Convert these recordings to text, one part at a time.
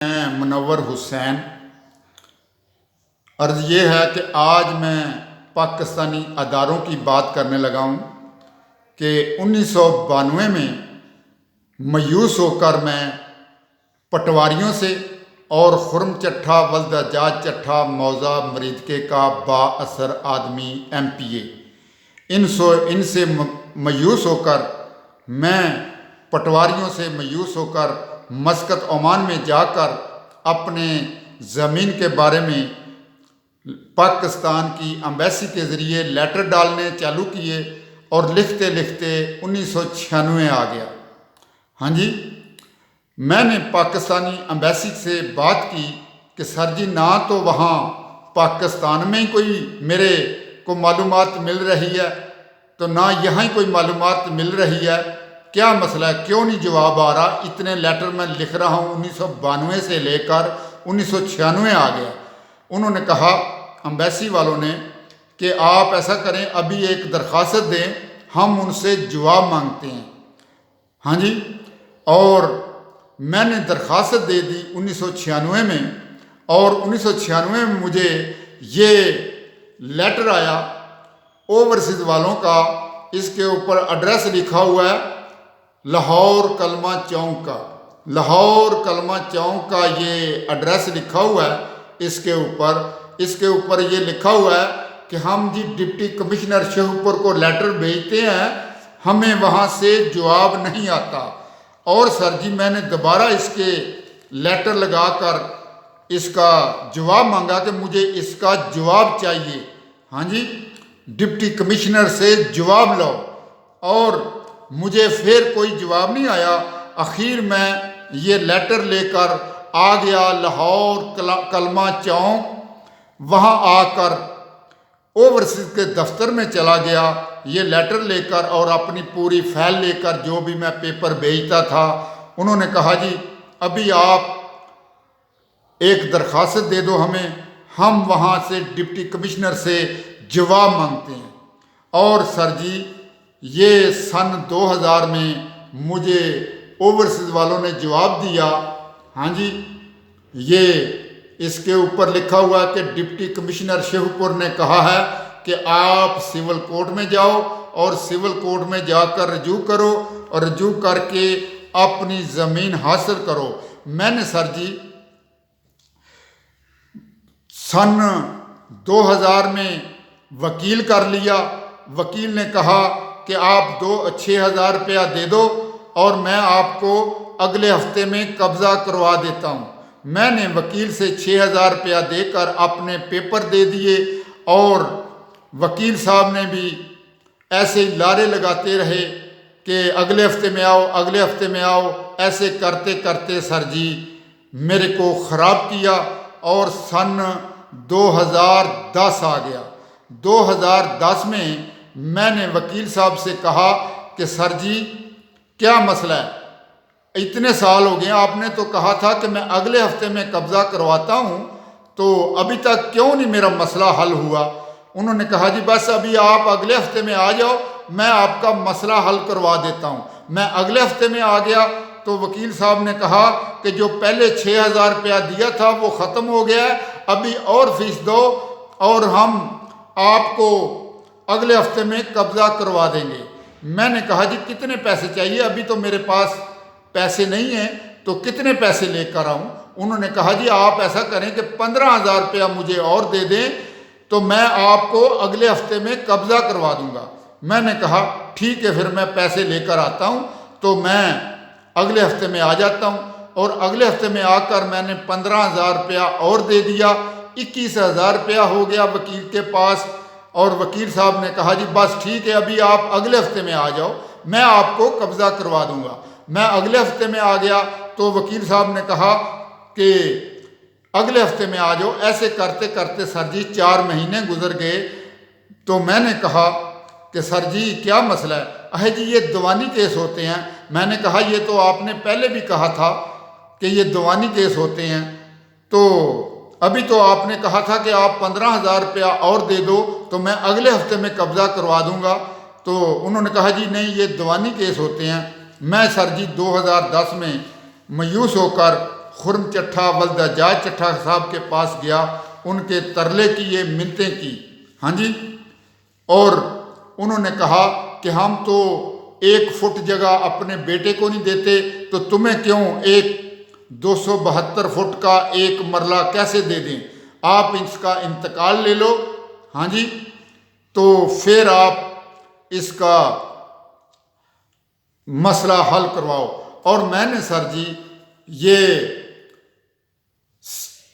میں منور حسین۔ عرض یہ ہے کہ آج میں پاکستانی اداروں کی بات کرنے لگا ہوں کہ 1992 میں مایوس ہو کر میں پٹواریوں سے اور خرم چٹھا ولد اعجاز چٹھا موضع مریدکے کا با اثر آدمی MPA ان سے مایوس ہو کر میں پٹواریوں سے مایوس ہو کر مسقط عمان میں جا کر اپنے زمین کے بارے میں پاکستان کی امبیسی کے ذریعے لیٹر ڈالنے چالو کیے اور لکھتے لکھتے 1996 آ گیا۔ ہاں جی، میں نے پاکستانی امبیسی سے بات کی کہ سر جی نہ تو وہاں پاکستان میں ہی کوئی میرے کو معلومات مل رہی ہے تو نہ یہاں ہی کوئی معلومات مل رہی ہے، کیا مسئلہ ہے، کیوں نہیں جواب آ رہا؟ اتنے لیٹر میں لکھ رہا ہوں 1992 سے لے کر 1996 آ گیا۔ انہوں نے کہا امبیسی والوں نے کہ آپ ایسا کریں، ابھی ایک درخواست دیں، ہم ان سے جواب مانگتے ہیں۔ ہاں جی، اور میں نے درخواست دے دی 1996 میں، اور 1996 میں مجھے یہ لیٹر آیا اوورسیز والوں کا۔ اس کے اوپر ایڈریس لکھا ہوا ہے لاہور کلمہ چونک کا، لاہور کلمہ چونک کا یہ ایڈریس لکھا ہوا ہے۔ اس کے اوپر یہ لکھا ہوا ہے کہ ہم جی ڈپٹی کمشنر شہپور کو لیٹر بھیجتے ہیں، ہمیں وہاں سے جواب نہیں آتا۔ اور سر جی میں نے دوبارہ اس کے لیٹر لگا کر اس کا جواب مانگا کہ مجھے اس کا جواب چاہیے۔ ہاں جی، ڈپٹی کمشنر سے جواب لو، اور مجھے پھر کوئی جواب نہیں آیا۔ آخر میں یہ لیٹر لے کر آ گیا لاہور کلمہ چونک، وہاں آ کر اوورسیز کے دفتر میں چلا گیا یہ لیٹر لے کر اور اپنی پوری فائل لے کر، جو بھی میں پیپر بھیجتا تھا۔ انہوں نے کہا جی ابھی آپ ایک درخواست دے دو ہمیں، ہم وہاں سے ڈپٹی کمشنر سے جواب مانگتے ہیں۔ اور سر جی یہ سن 2000 میں مجھے اوورسیز والوں نے جواب دیا۔ ہاں جی، یہ اس کے اوپر لکھا ہوا ہے کہ ڈپٹی کمشنر شہپور نے کہا ہے کہ آپ سول کورٹ میں جاؤ اور سول کورٹ میں جا کر رجوع کرو، اور رجوع کر کے اپنی زمین حاصل کرو۔ میں نے سر جی سن 2000 میں وکیل کر لیا۔ وکیل نے کہا کہ آپ 6,000 روپیہ دے دو اور میں آپ کو اگلے ہفتے میں قبضہ کروا دیتا ہوں۔ میں نے وکیل سے 6,000 روپیہ دے کر اپنے پیپر دے دیے، اور وکیل صاحب نے بھی ایسے ہی لارے لگاتے رہے کہ اگلے ہفتے میں آؤ، اگلے ہفتے میں آؤ۔ ایسے کرتے کرتے سر جی میرے کو خراب کیا، اور سن 2010 آ گیا۔ 2010 میں نے وکیل صاحب سے کہا کہ سر جی کیا مسئلہ ہے، اتنے سال ہو گئے، آپ نے تو کہا تھا کہ میں اگلے ہفتے میں قبضہ کرواتا ہوں، تو ابھی تک کیوں نہیں میرا مسئلہ حل ہوا؟ انہوں نے کہا جی بس ابھی آپ اگلے ہفتے میں آ جاؤ، میں آپ کا مسئلہ حل کروا دیتا ہوں۔ میں اگلے ہفتے میں آ گیا تو وکیل صاحب نے کہا کہ جو پہلے 6,000 روپیہ دیا تھا وہ ختم ہو گیا ہے، ابھی اور فیس دو اور ہم آپ کو اگلے ہفتے میں قبضہ کروا دیں گے۔ میں نے کہا جی کتنے پیسے چاہیے؟ ابھی تو میرے پاس پیسے نہیں ہیں، تو کتنے پیسے لے کر آؤں؟ انہوں نے کہا جی آپ ایسا کریں کہ 15,000 روپیہ مجھے اور دے دیں تو میں آپ کو اگلے ہفتے میں قبضہ کروا دوں گا۔ میں نے کہا ٹھیک ہے، پھر میں پیسے لے کر آتا ہوں، تو میں اگلے ہفتے میں آ جاتا ہوں۔ اور اگلے ہفتے میں آ کر میں نے 15,000 روپیہ اور دے دیا، 21,000 روپیہ ہو گیا وکیل کے پاس۔ اور وکیل صاحب نے کہا جی بس ٹھیک ہے، ابھی آپ اگلے ہفتے میں آ جاؤ، میں آپ کو قبضہ کروا دوں گا۔ میں اگلے ہفتے میں آ گیا تو وکیل صاحب نے کہا کہ اگلے ہفتے میں آ جاؤ۔ ایسے کرتے کرتے سر جی 4 مہینے گزر گئے، تو میں نے کہا کہ سر جی کیا مسئلہ ہے؟ جی یہ دیوانی کیس ہوتے ہیں۔ میں نے کہا یہ تو آپ نے پہلے بھی کہا تھا کہ یہ دیوانی کیس ہوتے ہیں، تو ابھی تو آپ نے کہا تھا کہ آپ 15,000 روپیہ اور دے دو تو میں اگلے ہفتے میں قبضہ کروا دوں گا۔ تو انہوں نے کہا جی نہیں یہ دیوانی کیس ہوتے ہیں۔ میں سر جی 2010 میں مایوس ہو کر خرم چٹھا ولد اعجاز چٹھا صاحب کے پاس گیا، ان کے ترلے کیے، منتیں کی، ہاں جی، اور انہوں نے کہا کہ ہم تو 1 فٹ جگہ اپنے بیٹے کو نہیں دیتے، تو تمہیں کیوں 272 فٹ کا 1 مرلہ کیسے دے دیں، آپ اس کا انتقال لے لو، ہاں جی، تو پھر آپ اس کا مسئلہ حل کرواؤ۔ اور میں نے سر جی یہ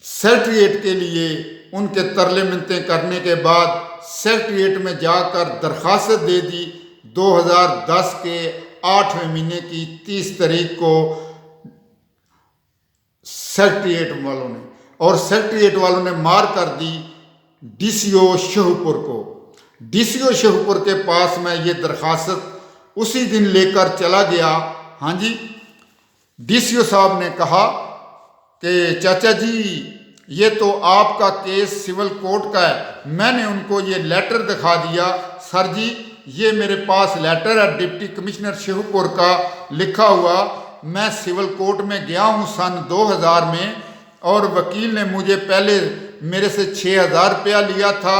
سیکریٹریٹ کے لیے ان کے ترلے منتیں کرنے کے بعد سیکریٹریٹ میں جا کر درخواست دے دی 2010 کے 8ویں مہینے کی 30 تاریخ کو سیکریٹریٹ والوں نے، اور سیکریٹریٹ والوں نے مار کر دی ڈی سی او شہپور کو۔ ڈی سی او شہپور کے پاس میں یہ درخواست اسی دن لے کر چلا گیا، ہاں جی، ڈی سی او صاحب نے کہا کہ چاچا جی یہ تو آپ کا کیس سول کورٹ کا ہے۔ میں نے ان کو یہ لیٹر دکھا دیا، سر جی یہ میرے پاس لیٹر ہے ڈپٹی کمشنر شہپور کا لکھا ہوا، میں سول کورٹ میں گیا ہوں سن 2000 میں، اور وکیل نے مجھے پہلے میرے سے 6000 روپیہ لیا تھا،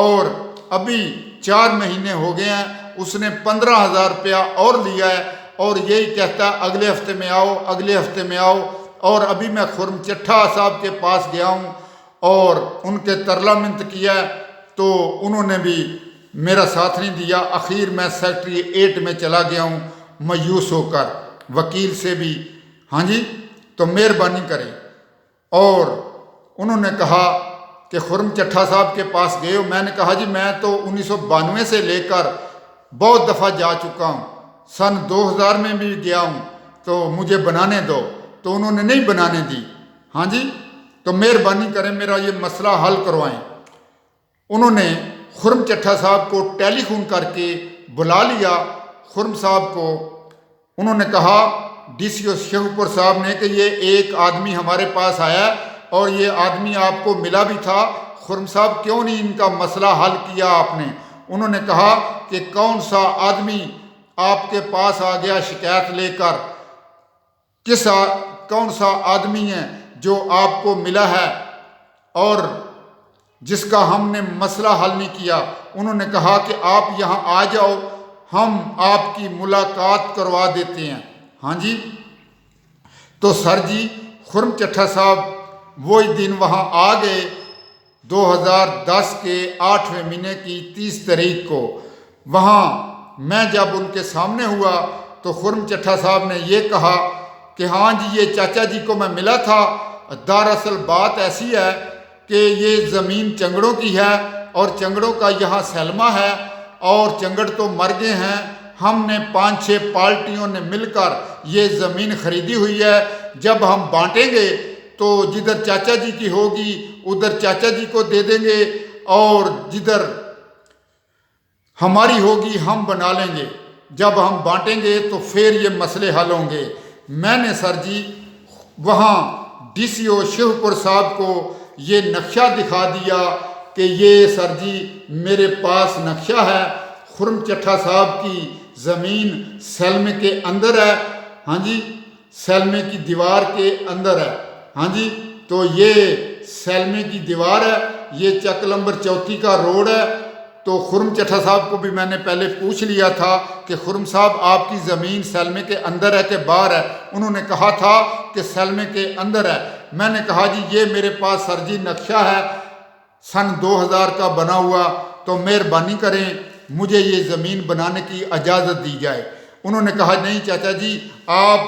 اور ابھی 4 مہینے ہو گئے ہیں، اس نے 15000 روپیہ اور لیا ہے، اور یہی کہتا ہے اگلے ہفتے میں آؤ، اگلے ہفتے میں آؤ۔ اور ابھی میں خرم چٹھا صاحب کے پاس گیا ہوں اور ان کے ترلا منت کیا ہے، تو انہوں نے بھی میرا ساتھ نہیں دیا۔ اخیر میں سیکریٹریٹ میں چلا گیا ہوں مایوس ہو کر، وکیل سے بھی، ہاں جی، تو مہربانی کریں۔ اور انہوں نے کہا کہ خرم چٹھا صاحب کے پاس گئے ہو؟ میں نے کہا جی میں تو 1992 سے لے کر بہت دفعہ جا چکا ہوں، سن 2000 میں بھی گیا ہوں، تو مجھے بنانے دو، تو انہوں نے نہیں بنانے دی، ہاں جی، تو مہربانی کریں میرا یہ مسئلہ حل کروائیں۔ انہوں نے خرم چٹھا صاحب کو ٹیلی فون کر کے بلا لیا، خرم صاحب کو انہوں نے کہا ڈی سی او شہپور صاحب نے کہ یہ ایک آدمی ہمارے پاس آیا ہے اور یہ آدمی آپ کو ملا بھی تھا، خرم صاحب کیوں نہیں ان کا مسئلہ حل کیا آپ نے؟ انہوں نے کہا کہ کون سا آدمی آپ کے پاس آ گیا شکایت لے کر، کون سا آدمی ہے جو آپ کو ملا ہے اور جس کا ہم نے مسئلہ حل نہیں کیا؟ انہوں نے کہا کہ آپ یہاں آ جاؤ، ہم آپ کی ملاقات کروا دیتے ہیں، ہاں جی۔ تو سر جی خرم چٹھا صاحب وہی دن وہاں آ گئے 2010 کے 8ویں مہینے کی 30 تاریخ کو۔ وہاں میں جب ان کے سامنے ہوا تو خرم چٹھا صاحب نے یہ کہا کہ ہاں جی یہ چاچا جی کو میں ملا تھا، دراصل بات ایسی ہے کہ یہ زمین چنگڑوں کی ہے اور چنگڑوں کا یہاں سلمہ ہے، اور چنگڑ تو مر گئے ہیں، ہم نے 5-6 پارٹیوں نے مل کر یہ زمین خریدی ہوئی ہے، جب ہم بانٹیں گے تو جدھر چاچا جی کی ہوگی ادھر چاچا جی کو دے دیں گے، اور جدھر ہماری ہوگی ہم بنا لیں گے، جب ہم بانٹیں گے تو پھر یہ مسئلے حل ہوں گے۔ میں نے سر جی وہاں ڈی سی او شہپور صاحب کو یہ نقشہ دکھا دیا کہ یہ سر جی میرے پاس نقشہ ہے، خرم چٹھا صاحب کی زمین سلمے کے اندر ہے، ہاں جی، سلمے کی دیوار کے اندر ہے، ہاں جی، تو یہ سلمے کی دیوار ہے، یہ چک نمبر 34 کا روڈ ہے۔ تو خرم چٹھا صاحب کو بھی میں نے پہلے پوچھ لیا تھا کہ خرم صاحب آپ کی زمین سلمے کے اندر ہے کہ باہر ہے؟ انہوں نے کہا تھا کہ سلمے کے اندر ہے۔ میں نے کہا جی یہ میرے پاس سر جی نقشہ ہے سن 2000 کا بنا ہوا، تو مہربانی کریں مجھے یہ زمین بنانے کی اجازت دی جائے۔ انہوں نے کہا نہیں چاچا جی آپ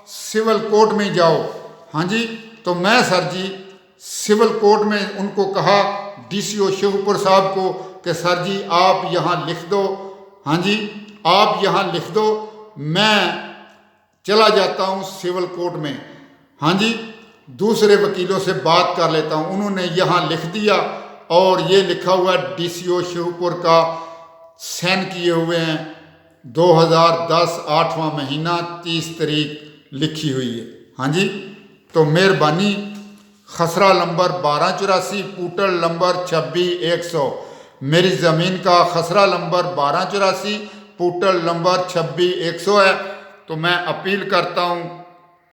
سول کورٹ میں جاؤ، ہاں جی، تو میں سر جی سول کورٹ میں ان کو کہا ڈی سی او شہپور صاحب کو کہ سر جی آپ یہاں لکھ دو، ہاں جی، آپ یہاں لکھ دو، میں چلا جاتا ہوں سول کورٹ میں، ہاں جی، دوسرے وکیلوں سے بات کر لیتا ہوں۔ انہوں نے یہاں لکھ دیا اور یہ لکھا ہوا ڈی سی او شہپور کا سین کیے ہوئے ہیں، 2010 8واں مہینہ 30 تاریخ لکھی ہوئی ہے، ہاں جی۔ تو مہربانی خسرہ نمبر 1284 پوٹل نمبر 26100، میری زمین کا خسرہ نمبر 1284 پوٹل نمبر 26100 ہے۔ تو میں اپیل کرتا ہوں